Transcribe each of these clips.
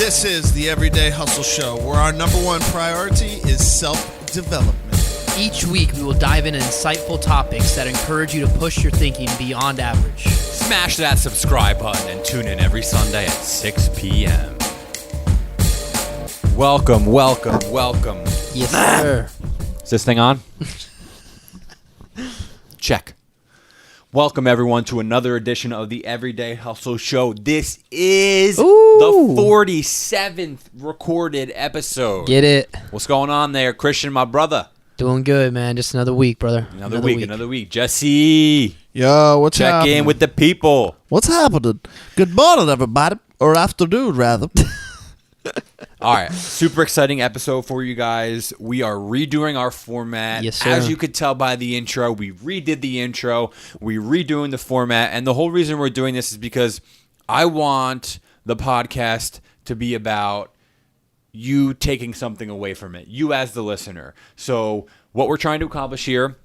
This is the Everyday Hustle Show, where our number one priority is self-development. Each week, we will dive into insightful topics that encourage you to push your thinking beyond average. Smash that subscribe button and tune in every Sunday at 6 p.m. Welcome. Yes, sir. Is this thing on? Check. Welcome, everyone, to another edition of the Everyday Hustle Show. This is the 47th recorded episode. Get it. What's going on there, Christian, my brother? Doing good, man. Just another week, brother. Another week. Jesse. Yo, what's happening? Check in with the people. What's happening? Good morning, everybody. Or afternoon, rather. All right, super exciting episode for you guys. We are redoing our format. Yes, sir. As you could tell by the intro, we redid the intro. We're redoing the format. And the whole reason we're doing this is because I want the podcast to be about you taking something away from it, you as the listener. So what we're trying to accomplish here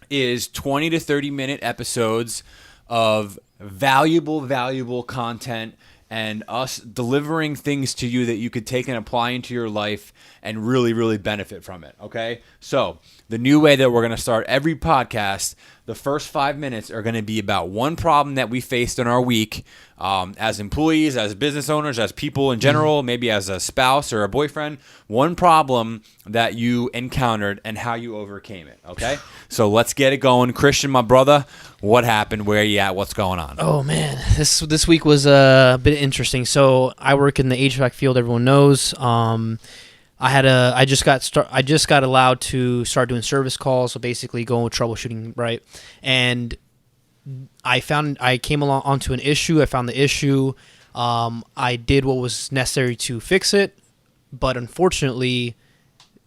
is 20 to 30-minute episodes of valuable content and us delivering things to you that you could take and apply into your life and really benefit from it, okay? So the new way that we're going to start every podcast, the first 5 minutes are going to be about one problem that we faced in our week as employees, as business owners, as people in general, maybe as a spouse or a boyfriend, one problem that you encountered and how you overcame it, okay? So let's get it going. Christian, my brother, what happened? Where are you at? What's going on? Oh, man. This week was a bit interesting. So I work in the HVAC field, everyone knows. I just got allowed to start doing service calls, so basically going with troubleshooting, right? And I came along onto an issue. I found the issue. I did what was necessary to fix it, but unfortunately,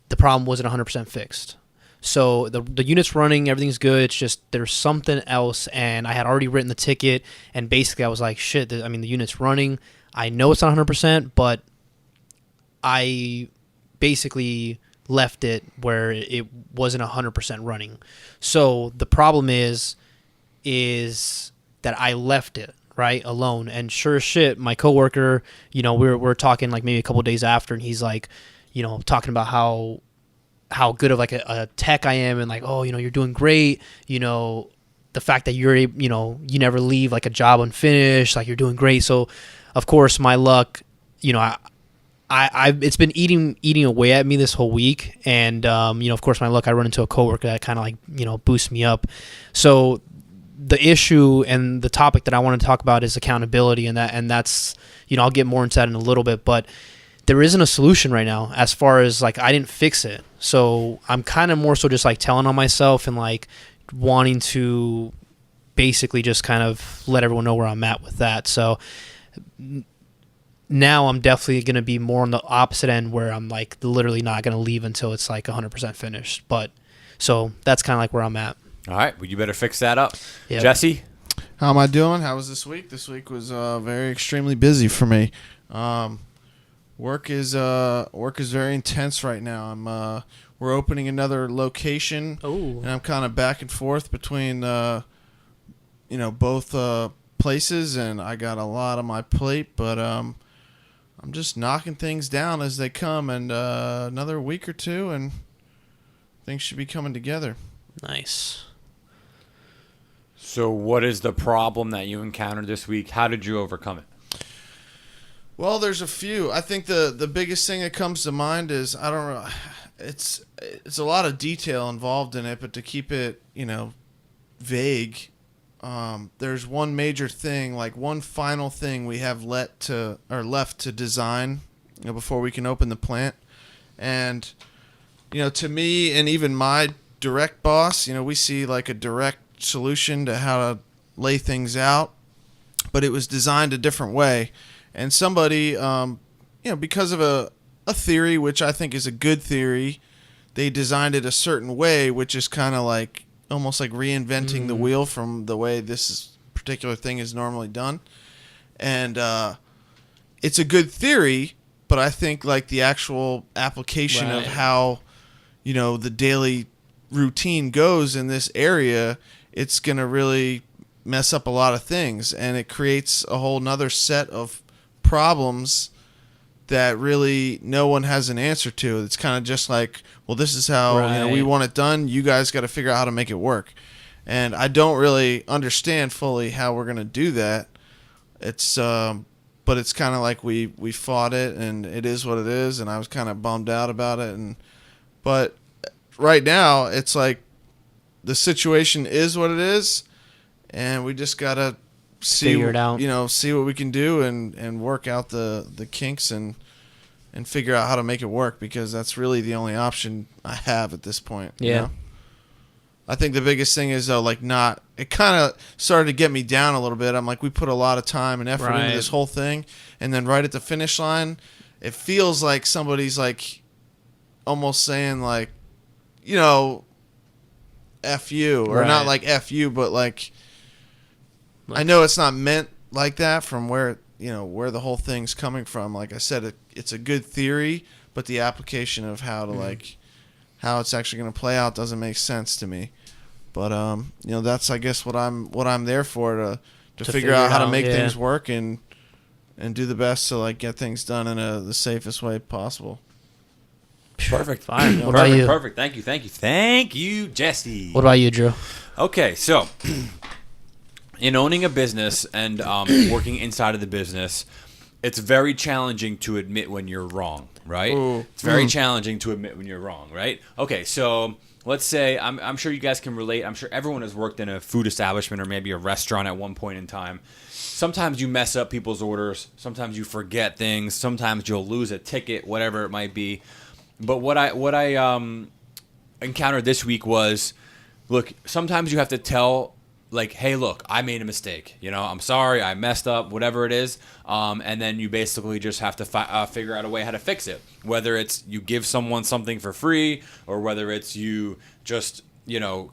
the problem wasn't 100% fixed. So the unit's running, everything's good. It's just there's something else, and I had already written the ticket, and basically I was like, shit. The unit's running. I know it's not 100%, but I basically left it where it wasn't 100% running. So the problem is that I left it right alone, and sure as shit, my coworker, we're talking like maybe a couple of days after, and he's like, talking about how good of like a tech I am, and like, oh, you're doing great, the fact that you're you never leave like a job unfinished, like you're doing great. So of course my luck, I it's been eating away at me this whole week, and of course my luck, I run into a coworker that kind of like boosts me up. So the issue and the topic that I want to talk about is accountability, and that's I'll get more into that in a little bit, but there isn't a solution right now as far as like I didn't fix it. So I'm kind of more so just like telling on myself and like wanting to basically just kind of let everyone know where I'm at with that. So now I'm definitely going to be more on the opposite end where I'm like literally not going to leave until it's like 100% finished. But so that's kind of like where I'm at. All right, well, you better fix that up. Yep. Jesse? How am I doing? How was this week? This week was very extremely busy for me. Work is very intense right now. We're opening another location, and I'm kind of back and forth between both places, and I got a lot on my plate, but I'm just knocking things down as they come, and another week or two, and things should be coming together. Nice. So what is the problem that you encountered this week? How did you overcome it? Well, there's a few. I think the biggest thing that comes to mind is, I don't know, it's a lot of detail involved in it, but to keep it, vague, there's one major thing, like one final thing we have left to design, before we can open the plant. And, to me and even my direct boss, we see like a direct solution to how to lay things out, but it was designed a different way. And somebody, because of a theory, which I think is a good theory, they designed it a certain way, which is kind of like almost like reinventing the wheel from the way this particular thing is normally done. And it's a good theory, but I think like the actual application of how, the daily routine goes in this area, it's going to really mess up a lot of things. And it creates a whole nother set of problems that really no one has an answer to. It's kind of just like, well, this is how we Right. want it done. You guys got to figure out how to make it work. And I don't really understand fully how we're gonna do that. It's but it's kind of like we fought it, and it is what it is. And I was kind of bummed out about it. But right now, it's like the situation is what it is, and we just gotta Figure it out. see what we can do and work out the kinks and figure out how to make it work, because that's really the only option I have at this point. Yeah. I think the biggest thing is though, it kind of started to get me down a little bit. I'm like, we put a lot of time and effort Right. into this whole thing, and then right at the finish line, it feels like somebody's like almost saying like, F you, or not Right. like F you, but like, I know it's not meant like that from where the whole thing's coming from. Like I said, it's a good theory, but the application of how to how it's actually going to play out doesn't make sense to me. But that's, I guess, what I'm there for, to figure out how to make things work and do the best to get things done in the safest way possible. Perfect. Fine. What about Perfect. you? Perfect. Thank you, Jesse. What about you, Drew? Okay, so in owning a business and working inside of the business, it's very challenging to admit when you're wrong, right? Ooh. It's very challenging to admit when you're wrong, right? Okay, so let's say, I'm sure you guys can relate. I'm sure everyone has worked in a food establishment or maybe a restaurant at one point in time. Sometimes you mess up people's orders. Sometimes you forget things. Sometimes you'll lose a ticket, whatever it might be. But what I encountered this week was, look, sometimes you have to tell, like, hey, look, I made a mistake. I'm sorry, I messed up, whatever it is. And then you basically just have to figure out a way how to fix it. Whether it's you give someone something for free, or whether it's you just,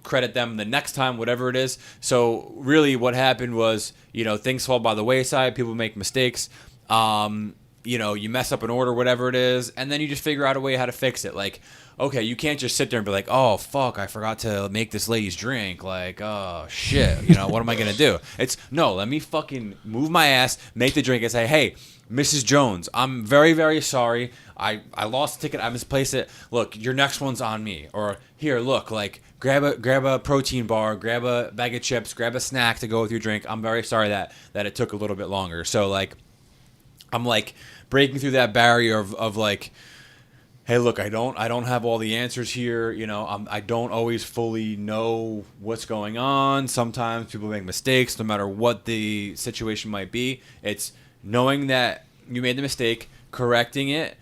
credit them the next time, whatever it is. So really what happened was, things fall by the wayside. People make mistakes. You mess up an order, whatever it is, and then you just figure out a way how to fix it. Like, okay, you can't just sit there and be like, oh, fuck, I forgot to make this lady's drink. Like, oh, shit, what am I going to do? It's, no, let me fucking move my ass, make the drink, and say, hey, Mrs. Jones, I'm very, very sorry. I lost the ticket. I misplaced it. Look, your next one's on me. Or, here, look, like, grab a protein bar, grab a bag of chips, grab a snack to go with your drink. I'm very sorry that it took a little bit longer. So, like, I'm like breaking through that barrier of like, hey, look, I don't have all the answers here. I don't always fully know what's going on. Sometimes people make mistakes, no matter what the situation might be. It's knowing that you made the mistake, correcting it,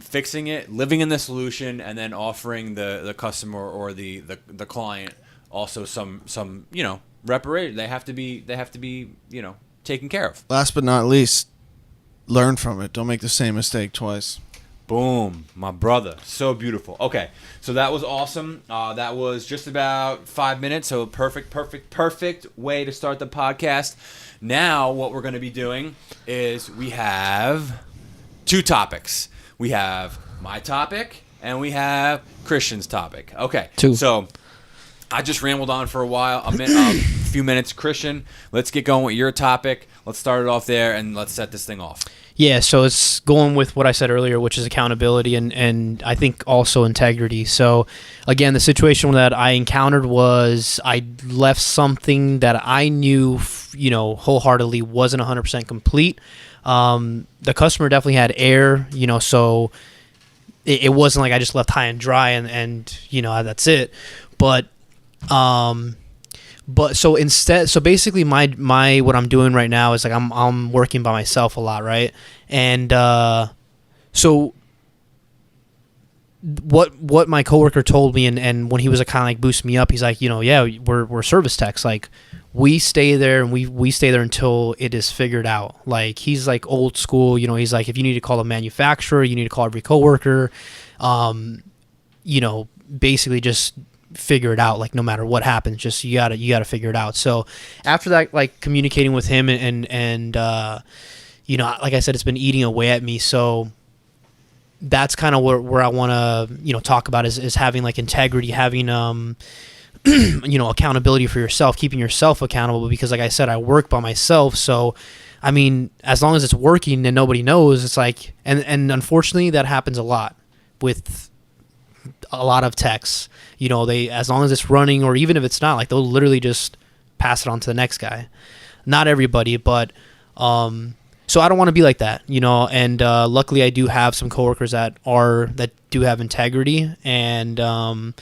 fixing it, living in the solution, and then offering the customer or the client also some reparation. They have to be taken care of. Last but not least, learn from it. Don't make the same mistake twice. Boom, my brother. So beautiful. Okay, so that was awesome. That was just about 5 minutes, so perfect way to start the podcast. Now what we're going to be doing is we have two topics. We have my topic and we have Christian's topic. Okay, so I just rambled on for a few minutes. Christian, let's get going with your topic. Let's start it off there and let's set this thing off. Yeah, so it's going with what I said earlier, which is accountability and I think also integrity. So, again, the situation that I encountered was I left something that I knew, wholeheartedly wasn't 100% complete. The customer definitely had error, so it wasn't like I just left high and dry and that's it. But so basically my what I'm doing right now is like I'm working by myself a lot, right? And so what my coworker told me and when he was kind of like boosting me up, he's like, yeah, we're service techs, like we stay there and we stay there until it is figured out. Like he's like old school, he's like, if you need to call a manufacturer, you need to call every coworker, basically just figure it out. Like no matter what happens, just you gotta figure it out. So after that, like communicating with him and like I said, it's been eating away at me. So that's kind of where I want to talk about is having like integrity, having accountability for yourself, keeping yourself accountable, because like I said, I work by myself, so I mean, as long as it's working and nobody knows, it's like, and unfortunately that happens a lot with a lot of techs. You know, they, as long as it's running, or even if it's not, like, they'll literally just pass it on to the next guy. Not everybody, but so I don't want to be like that, you know. And luckily, I do have some coworkers that do have integrity, and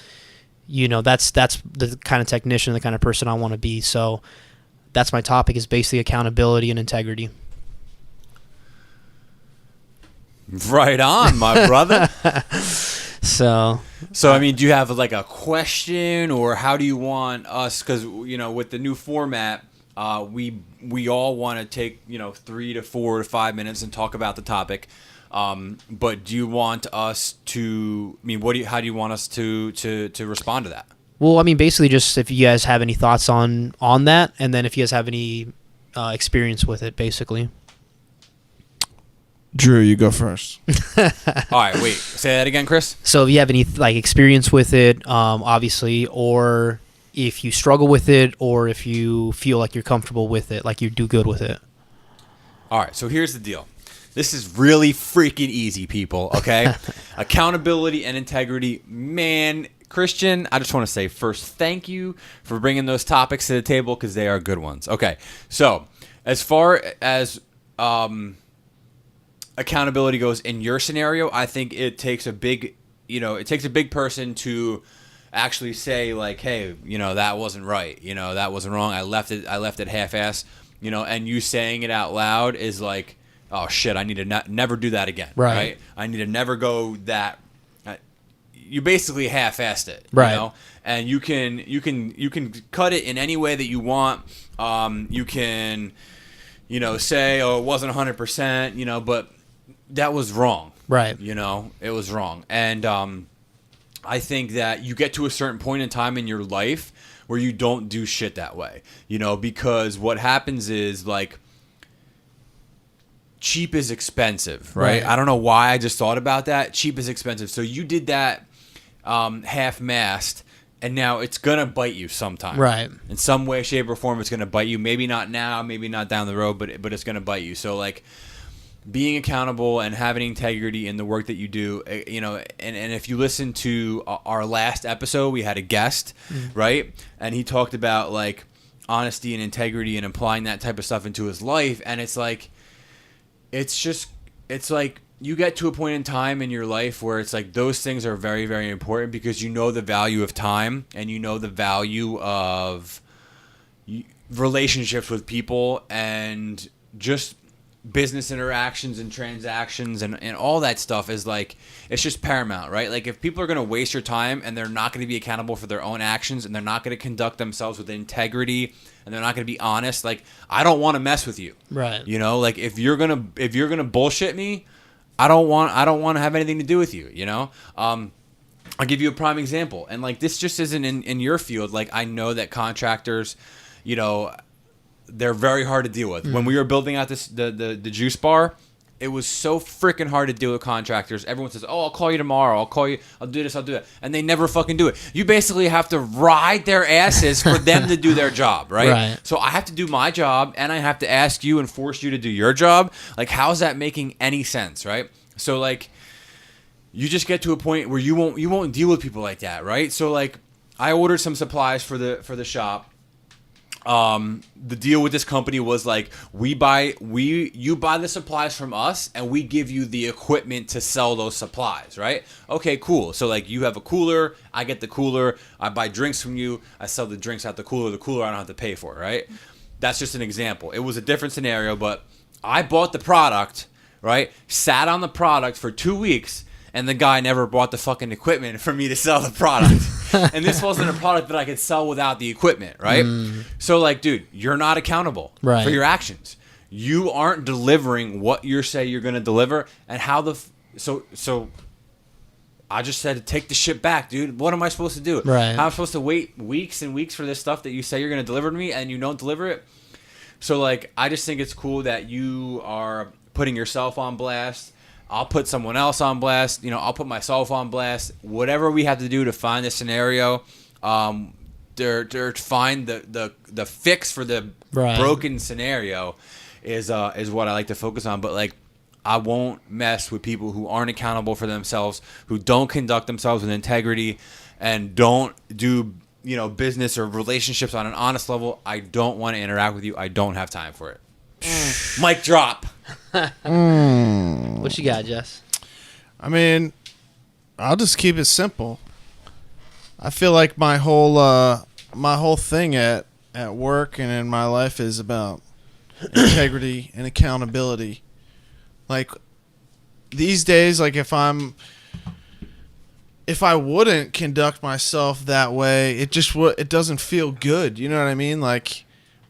you know, that's the kind of technician, the kind of person I want to be. So that's my topic, is basically accountability and integrity. Right on, my brother. So I mean, do you have like a question, or how do you want us? Because, you know, with the new format, we all want to take, you know, 3 to 4 to 5 minutes and talk about the topic. But do you want us to? I mean, how do you want us to respond to that? Well, I mean, basically, just if you guys have any thoughts on that, and then if you guys have any experience with it, basically. Drew, you go first. All right, wait. Say that again, Chris. So if you have any like experience with it, obviously, or if you struggle with it, or if you feel like you're comfortable with it, like you do good with it. All right, so here's the deal. This is really freaking easy, people, okay? Accountability and integrity. Man, Christian, I just want to say first, thank you for bringing those topics to the table, because they are good ones. Okay, so as far as accountability goes in your scenario, I think it takes a big person to actually say, like, hey, you know, that wasn't right, you know, that wasn't wrong, I left it half-ass, you know, and you saying it out loud is like, oh shit, I need to never do that again, right? I need to never go that. You basically half-assed it, right? You know? And you can cut it in any way that you want. You can, you know, say, oh, it wasn't 100%, you know, but that was wrong, right? You know, it was wrong. And I think that you get to a certain point in time in your life where you don't do shit that way, you know, because what happens is, like, cheap is expensive, right? I don't know why I just thought about that. Cheap is expensive. So you did that half-mast, and now it's going to bite you sometime. Right. In some way, shape, or form, it's going to bite you. Maybe not now, maybe not down the road, but it's going to bite you. So, like, being accountable and having integrity in the work that you do, you know, and if you listen to our last episode, we had a guest, right? And he talked about, like, honesty and integrity and applying that type of stuff into his life. And it's like, it's like you get to a point in time in your life where it's like those things are very, very important, because you know the value of time, and you know the value of relationships with people, and just business interactions and transactions and all that stuff is like, it's just paramount, right? Like, if people are going to waste your time and they're not going to be accountable for their own actions, and they're not going to conduct themselves with integrity, and they're not going to be honest, like, I don't want to mess with you, right? You know, like, if you're gonna bullshit me, I don't want to have anything to do with you, you know. I'll give you a prime example, and, like, this just isn't in your field. Like, I know that contractors, you know, they're very hard to deal with. When we were building out the juice bar, it was so freaking hard to deal with contractors. Everyone says, oh, I'll call you tomorrow. I'll call you. I'll do this. I'll do that. And they never fucking do it. You basically have to ride their asses for them to do their job, right? So I have to do my job, and I have to ask you and force you to do your job. Like, how's that making any sense, right? So, like, you just get to a point where you won't deal with people like that, right? So, like, I ordered some supplies for the shop. The deal with this company was like, you buy the supplies from us, and we give you the equipment to sell those supplies, right? Okay, cool. So, like, you have a cooler, I get the cooler, I buy drinks from you, I sell the drinks out the cooler I don't have to pay for, right? That's just an example. It was a different scenario, but I bought the product, right? Sat on the product for 2 weeks, and the guy never bought the fucking equipment for me to sell the product. And this wasn't a product that I could sell without the equipment, right? So, like, dude, you're not accountable for your actions. You aren't delivering what you say you're going to deliver. And how so I just said to take the shit back, dude. What am I supposed to do? Right. How am I supposed to wait weeks and weeks for this stuff that you say you're going to deliver to me, and you don't deliver it? So, like, I just think it's cool that you are putting yourself on blast. I'll put someone else on blast. You know, I'll put myself on blast. Whatever we have to do to find the scenario, to find the fix for the broken scenario is what I like to focus on. But like, I won't mess with people who aren't accountable for themselves, who don't conduct themselves with integrity, and don't do business or relationships on an honest level. I don't want to interact with you. I don't have time for it. Mic drop. What you got, Jess? I mean, I'll just keep it simple. I feel like my whole thing at work and in my life is about integrity and accountability. Like these days, like if I wouldn't conduct myself that way, it doesn't feel good. You know what I mean? Like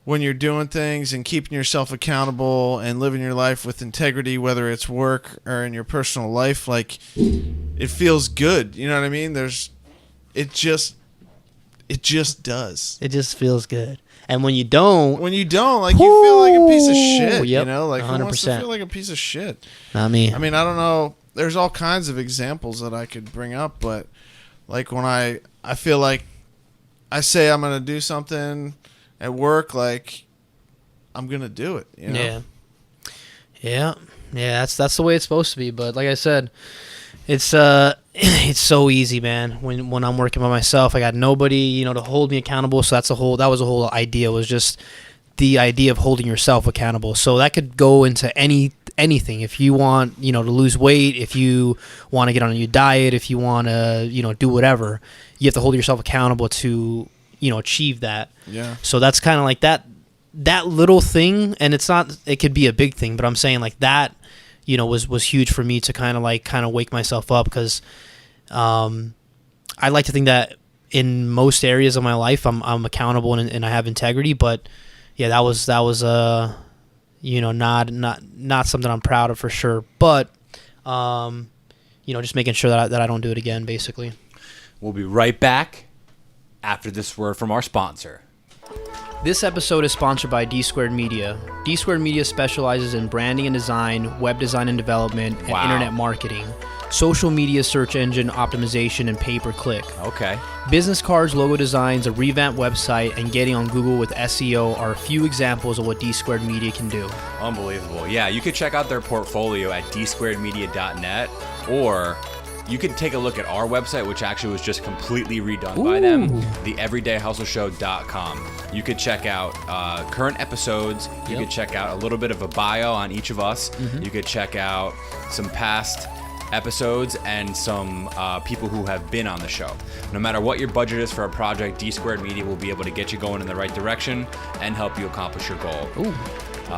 when you're doing things and keeping yourself accountable and living your life with integrity, whether it's work or in your personal life, like it feels good. You know what I mean? It just does. It just feels good. And when you don't, like you feel like a piece of shit. Yep, You know, like 100%. who wants to feel like a piece of shit? Not me. I mean, I don't know. There's all kinds of examples that I could bring up, but like when I feel like I say I'm gonna do something at work, like I'm gonna do it. You know? Yeah. That's the way it's supposed to be. But like I said, it's so easy, man. When I'm working by myself, I got nobody, to hold me accountable. So that was a whole idea, was just the idea of holding yourself accountable. So that could go into anything. If you want, to lose weight, if you want to get on a new diet, if you want to, do whatever, you have to hold yourself accountable to, achieve that. Yeah. So that's kind of like that little thing, and it could be a big thing, but I'm saying like that, was huge for me to kind of wake myself up, because I like to think that in most areas of my life I'm accountable and I have integrity. But yeah, that was not something I'm proud of for sure. But just making sure that I don't do it again, basically. We'll be right back after this word from our sponsor. This episode is sponsored by D Squared Media. D Squared Media specializes in branding and design, web design and development, and internet marketing, social media search engine optimization, and pay-per-click. Okay. Business cards, logo designs, a revamped website, and getting on Google with SEO are a few examples of what D Squared Media can do. Unbelievable. Yeah, you could check out their portfolio at dsquaredmedia.net, or you can take a look at our website, which actually was just completely redone by them, theeverydayhustleshow.com. You could check out current episodes. You could check out a little bit of a bio on each of us. You could check out some past episodes and some people who have been on the show. No matter what your budget is for a project, D Squared Media will be able to get you going in the right direction and help you accomplish your goal.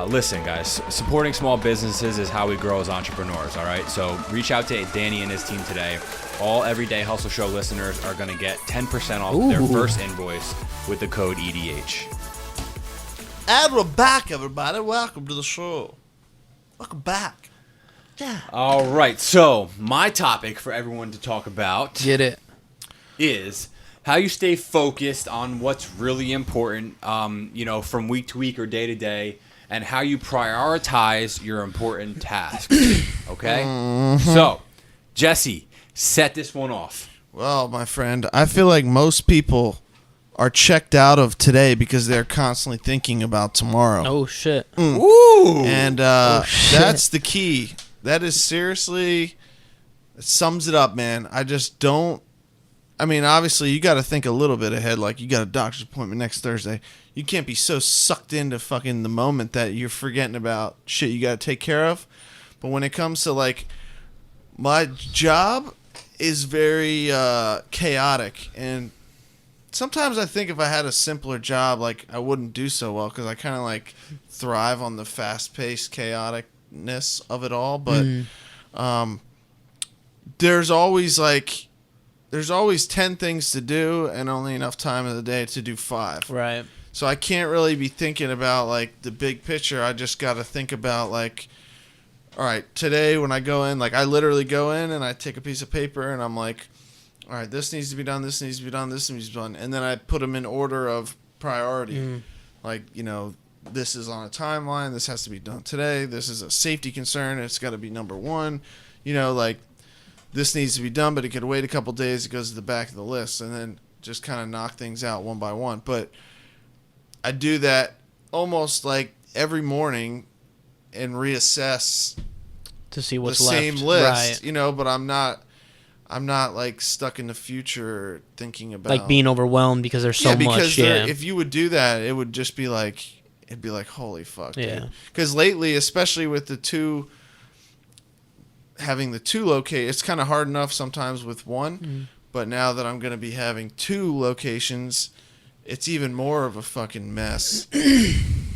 Listen, guys, supporting small businesses is how we grow as entrepreneurs, all right? So reach out to Danny and his team today. All Everyday Hustle Show listeners are going to get 10% off their first invoice with the code EDH. And we're back, everybody. Welcome to the show. Welcome back. Yeah. All right, so my topic for everyone to talk about Get it. is how you stay focused on what's really important, from week to week or day to day, and how you prioritize your important tasks. Okay? So, Jesse, set this one off. Well, my friend, I feel like most people are checked out of today because they're constantly thinking about tomorrow. Oh, shit. Ooh. And that's the key. That is seriously, it sums it up, man. Obviously, you got to think a little bit ahead. Like, you got a doctor's appointment next Thursday. You can't be so sucked into fucking the moment that you're forgetting about shit you got to take care of. But when it comes to, like, my job is very chaotic. And sometimes I think if I had a simpler job, like, I wouldn't do so well because I kind of, like, thrive on the fast-paced chaoticness of it all. But there's always 10 things to do and only enough time of the day to do 5. Right. So I can't really be thinking about, like, the big picture. I just got to think about, like, all right, today when I go in, like, I literally go in and I take a piece of paper and I'm like, all right, this needs to be done, this needs to be done, this needs to be done. And then I put them in order of priority. Like, this is on a timeline. This has to be done today. This is a safety concern. It's got to be number 1. Like, this needs to be done, but it could wait a couple days. It goes to the back of the list, and then just kind of knock things out one by one. But I do that almost like every morning and reassess to see what's the left. same list, Right. but I'm not like stuck in the future thinking about Like being overwhelmed because there's so much. Yeah. If you would do that, it would just be like, it'd be like, holy fuck, Yeah. dude. Because lately, especially with having the two locate, it's kind of hard enough sometimes with one, but now that I'm going to be having two locations, it's even more of a fucking mess.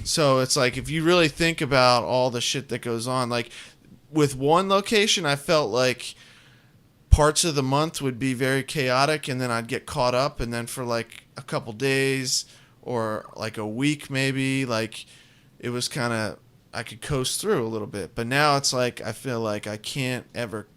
So it's like, if you really think about all the shit that goes on, like with one location, I felt like parts of the month would be very chaotic, and then I'd get caught up, and then for like a couple days or like a week maybe, like it was kind of, I could coast through a little bit. But now it's like I feel like I can't ever,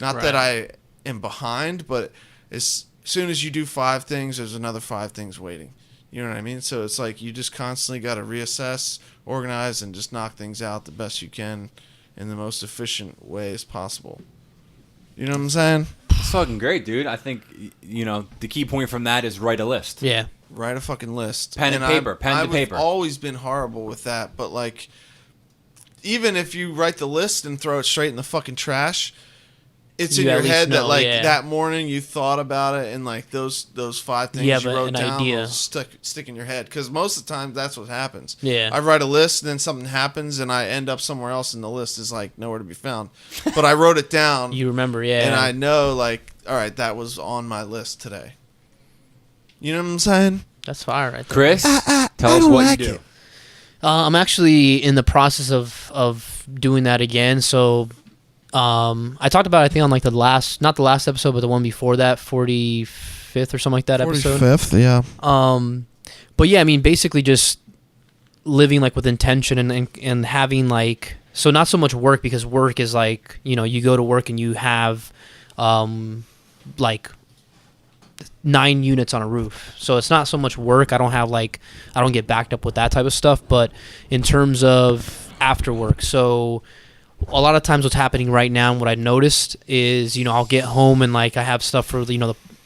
not that I am behind, but as soon as you do 5 things, there's another 5 things waiting. You know what I mean? So it's like you just constantly got to reassess, organize, and just knock things out the best you can in the most efficient ways possible. You know what I'm saying? It's fucking great, dude. I think, the key point from that is write a list. Yeah. Write a fucking list. Pen and paper. Pen to paper. I've always been horrible with that, but like, even if you write the list and throw it straight in the fucking trash, it's in You at your least head that know, like yeah. that morning you thought about it, and like those 5 things You you have wrote an down idea. will stick in your head. Because most of the time that's what happens. Yeah. I write a list, and then something happens, and I end up somewhere else, and the list is like nowhere to be found. But I wrote it down. You remember, yeah. And I know, like, all right, that was on my list today. You know what I'm saying? That's fire right there. Chris, tell us what you do. I'm actually in the process of doing that again. So I talked about it, I think, on like not the last episode, but the one before that, 45th or something like that episode. 45th, yeah. But yeah, I mean, basically just living like with intention and having like, so not so much work, because work is like, you go to work and you have like 9 units on a roof. So it's not so much work. I don't get backed up with that type of stuff, but in terms of after work. So a lot of times what's happening right now and what I noticed is, I'll get home and like I have stuff for,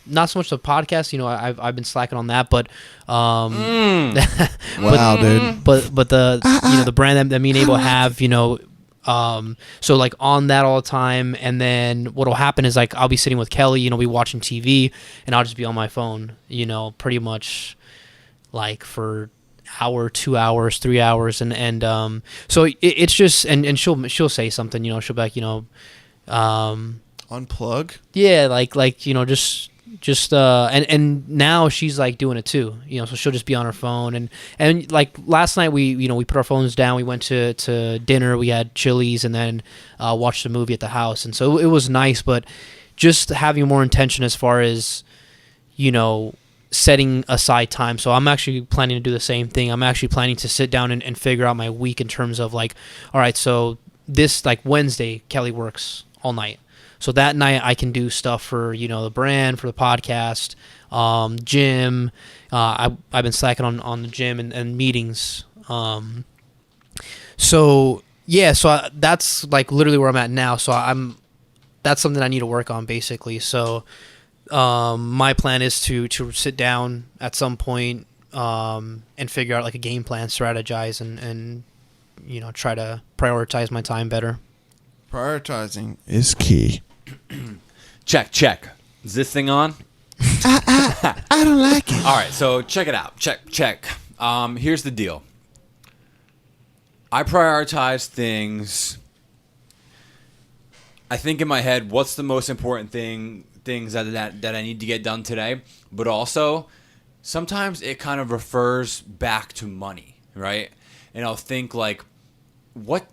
not so much the podcast, I've been slacking on that, but Wow, dude. but the the brand that me and Abel have, so like on that all the time, and then what'll happen is like I'll be sitting with Kelly, be watching TV, and I'll just be on my phone, pretty much like for hour, 2 hours, 3 hours, and so it's just and she'll say something, she'll be like, Unplug? yeah, like just and now she's like doing it too, so she'll just be on her phone, and like last night we put our phones down, we went to dinner, we had Chili's, and then watched a movie at the house, and so it was nice, but just having more intention as far as setting aside time. So I'm actually planning to do the same thing. I'm actually planning to sit down and figure out my week in terms of like, all right, so this like Wednesday Kelly works all night. So that night I can do stuff for, the brand, for the podcast, gym. I've been slacking on the gym and meetings. So yeah, so that's like literally where I'm at now. So that's something I need to work on basically. So my plan is to sit down at some point and figure out like a game plan, strategize, and try to prioritize my time better. Prioritizing is key. Check. Is this thing on? I don't like it. All right, so check it out. Check. Here's the deal. I prioritize things. I think in my head, what's the most important things that I need to get done today? But also, sometimes it kind of refers back to money, right? And I'll think like, what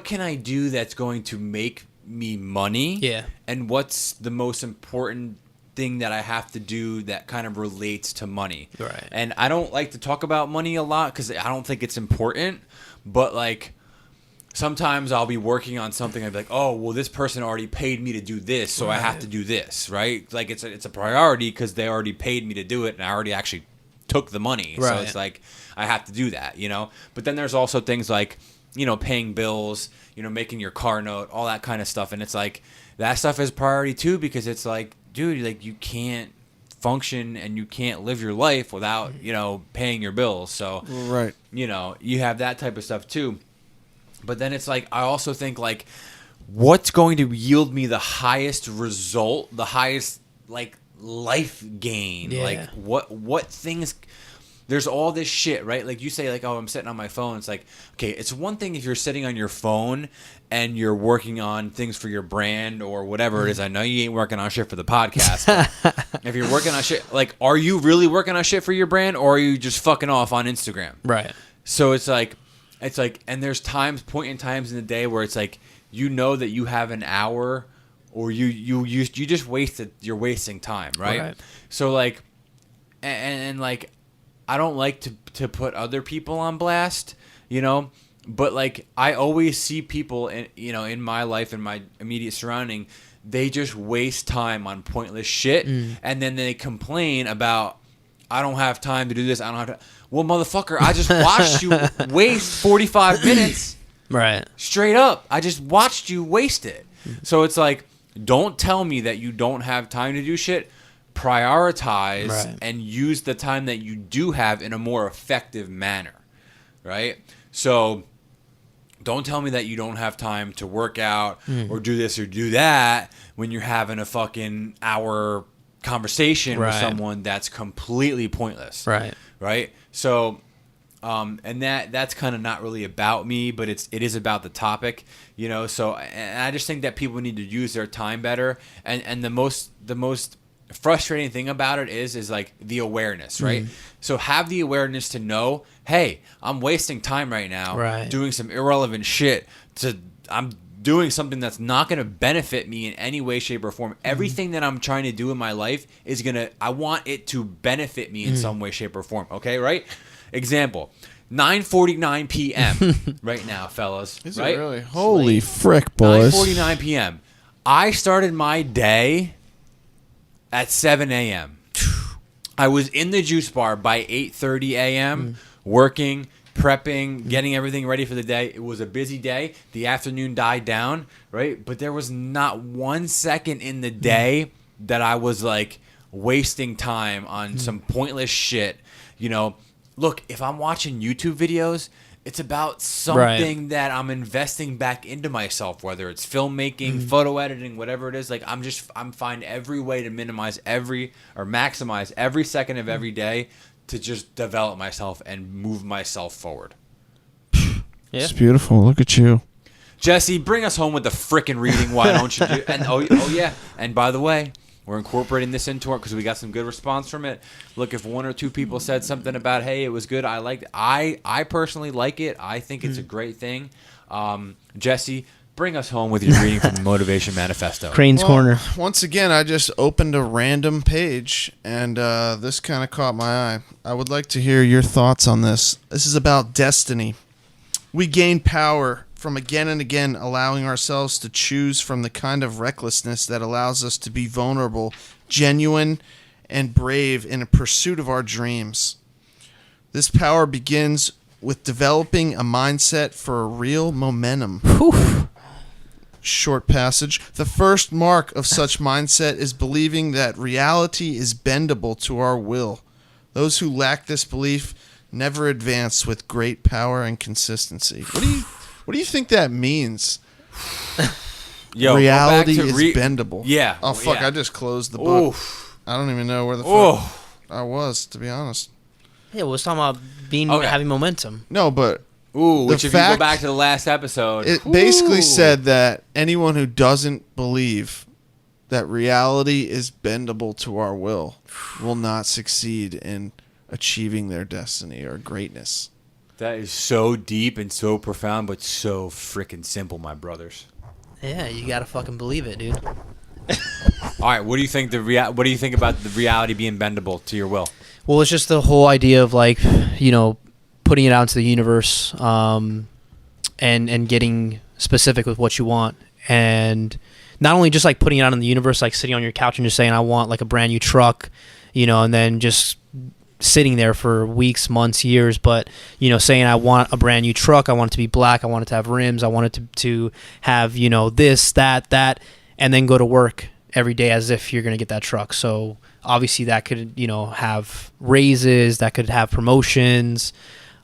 can I do that's going to make me money? Yeah. And what's the most important thing that I have to do that kind of relates to money? Right. And I don't like to talk about money a lot because I don't think it's important. But like sometimes I'll be working on something. I'd be like, oh, well, this person already paid me to do this, so I have to do this, right? Like it's a priority because they already paid me to do it, and I already actually took the money. Right. So it's like I have to do that, But then there's also things like, paying bills, making your car note, all that kind of stuff. And it's like that stuff is priority too, because it's like, dude, like you can't function and you can't live your life without, paying your bills. So, Right. you have that type of stuff too. But then it's like I also think like what's going to yield me the highest result, the highest like life gain, like what things. There's all this shit, right? Like you say, like, oh, I'm sitting on my phone. It's like, okay, it's one thing if you're sitting on your phone and you're working on things for your brand or whatever it is. I know you ain't working on shit for the podcast. But if you're working on shit, like, are you really working on shit for your brand or are you just fucking off on Instagram? Right. So it's like, and there's point in times in the day where it's like, you know that you have an hour or you just wasted, you're wasting time, right? So like, and like, I don't like to put other people on blast, you know, but like I always see people in my life, in my immediate surrounding, they just waste time on pointless shit, and then they complain about I don't have time to do this. I don't have to. Well, motherfucker, I just watched you waste 45 minutes. Right. Straight up, I just watched you waste it. So it's like, don't tell me that you don't have time to do shit. Prioritize and use the time that you do have in a more effective manner, right? So don't tell me that you don't have time to work out or do this or do that when you're having a fucking hour conversation with someone that's completely pointless, right? So and that's kind of not really about me, but it is about the topic, you know. So and I just think that people need to use their time better, and the most frustrating thing about it is like the awareness, right? So have the awareness to know, hey, I'm wasting time right now doing some irrelevant shit. I'm doing something that's not going to benefit me in any way, shape, or form. Everything that I'm trying to do in my life I want it to benefit me in some way, shape, or form. Okay, right? Example, 9:49 p.m. right now, fellas. Is right? it really? Holy frick, boys. 9:49 p.m. I started my day at 7 a.m. I was in the juice bar by 8:30 a.m. Working, prepping, getting everything ready for the day. It was a busy day. The afternoon died down, right? But there was not 1 second in the day that I was like wasting time on some pointless shit. You know, look, if I'm watching YouTube videos, it's about something that I'm investing back into myself, whether it's filmmaking, photo editing, whatever it is. Like I'm find every way to maximize every second of every day to just develop myself and move myself forward. It's beautiful. Look at you. Jesse, bring us home with the frickin' reading. Why don't you do? And oh yeah. And by the way, we're incorporating this into it because we got some good response from it. Look, if one or two people said something about, hey, it was good, I liked it. I personally like it. I think it's a great thing. Jesse, bring us home with your reading from the Motivation Manifesto. Crane's Corner. Once again, I just opened a random page, and this kind of caught my eye. I would like to hear your thoughts on this. This is about destiny. We gain power from again and again allowing ourselves to choose from the kind of recklessness that allows us to be vulnerable, genuine, and brave in a pursuit of our dreams. This power begins with developing a mindset for a real momentum. Whew. Short passage. The first mark of such mindset is believing that reality is bendable to our will. Those who lack this belief never advance with great power and consistency. What do you think that means? Yo, reality is bendable. Yeah. Oh, fuck. Yeah. I just closed the book. Oof. I don't even know where the fuck I was, to be honest. Yeah, we're talking about having momentum. No, but... Which if you go back to the last episode... It basically said that anyone who doesn't believe that reality is bendable to our will not succeed in achieving their destiny or greatness. That is so deep and so profound, but so freaking simple, my brothers. Yeah, you gotta fucking believe it, dude. All right, what do you think what do you think about the reality being bendable to your will? Well, it's just the whole idea of like, you know, putting it out into the universe, and getting specific with what you want, and not only just like putting it out in the universe, like sitting on your couch and just saying I want like a brand new truck, you know, and then just sitting there for weeks, months, years, but, you know, saying I want a brand new truck, I want it to be black, I want it to have rims, I want it to have, you know, this, that, and then go to work every day as if you're going to get that truck. So obviously that could, you know, have raises, that could have promotions.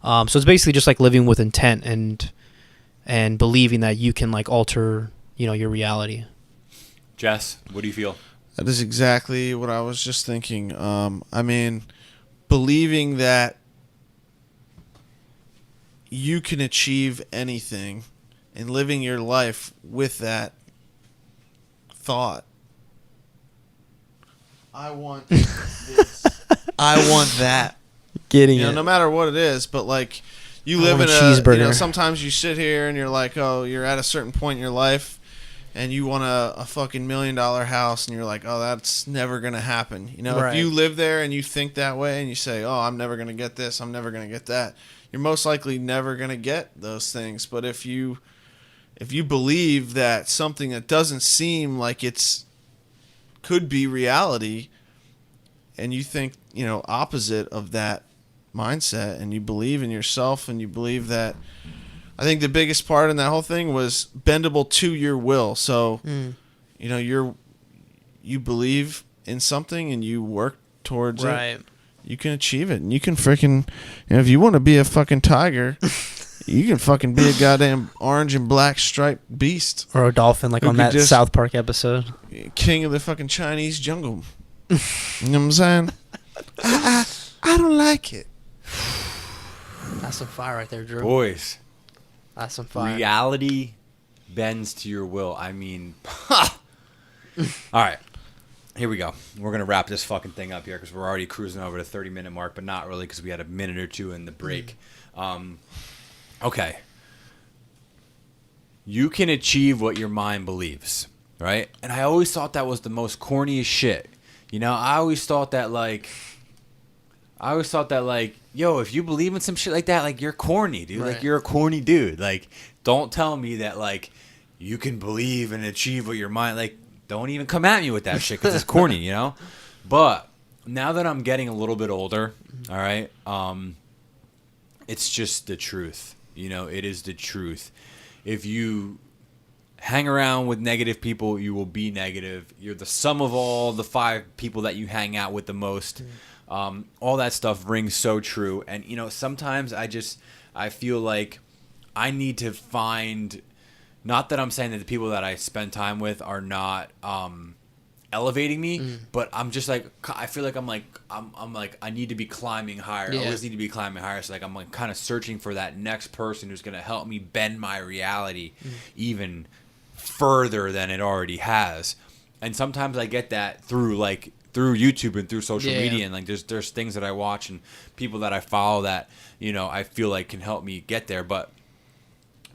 So it's basically just like living with intent and and believing that you can like alter, your reality. Jess, what do you feel? That is exactly what I was just thinking. I mean, believing that you can achieve anything and living your life with that thought. I want this. I want that. Getting it. No matter what it is, but like you I live want in a a cheeseburger. sometimes you sit here and you're like, oh, you're at a certain point in your life and you want a fucking $1 million house and you're like, oh, that's never going to happen. Right. If you live there and you think that way and you say, oh, I'm never going to get this, I'm never going to get that, you're most likely never going to get those things. But if you believe that something that doesn't seem like it's could be reality and you think, opposite of that mindset and you believe in yourself and you believe that, I think the biggest part in that whole thing was bendable to your will. So, you believe in something and you work towards it. You can achieve it, and you can freaking, if you want to be a fucking tiger, you can fucking be a goddamn orange and black striped beast Or a dolphin, like Who on could that just- South Park episode. king of the fucking Chinese jungle. You know what I'm saying? I don't like it. That's some fire right there, Drew. Boys, That's some fire. reality bends to your will. I mean, all right. Here we go. We're going to wrap this fucking thing up here because we're already cruising over the 30-minute mark, but not really because we had a minute or two in the break. Okay. You can achieve what your mind believes, right? And I always thought that was the most corniest shit. I always thought that, yo, if you believe in some shit like that, like, you're corny, dude. Right. Like, you're a corny dude. Like, don't tell me that, like, you can believe and achieve what your mind, like, don't even come at me with that shit because it's corny, But now that I'm getting a little bit older, all right, it's just the truth. It is the truth. If you hang around with negative people, you will be negative. You're the sum of all the 5 people that you hang out with the most. All that stuff rings so true. And, sometimes I feel like I need to find, not that I'm saying that the people that I spend time with are not elevating me, but I'm just like, I feel like I'm like, I need to be climbing higher. Yeah. I always need to be climbing higher. So like, I'm like kind of searching for that next person who's going to help me bend my reality even further than it already has. And sometimes I get that through YouTube and through social media, and like there's things that I watch and people that I follow that I feel like can help me get there. But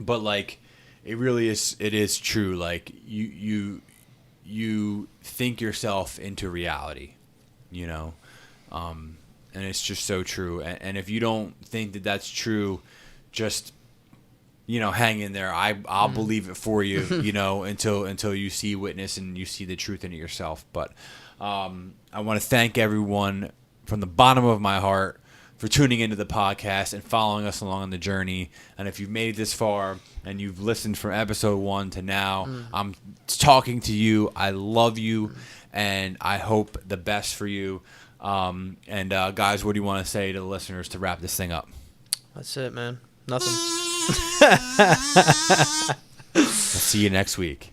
like, it is true. Like, you think yourself into reality, and it's just so true. And if you don't think that that's true, just hang in there. I'll believe it for you, until you see witness and you see the truth in it yourself. But I want to thank everyone from the bottom of my heart for tuning into the podcast and following us along on the journey. And if you've made it this far and you've listened from episode 1 to now, I'm talking to you. I love you, and I hope the best for you. Guys, what do you want to say to the listeners to wrap this thing up? That's it, man. Nothing. I'll see you next week.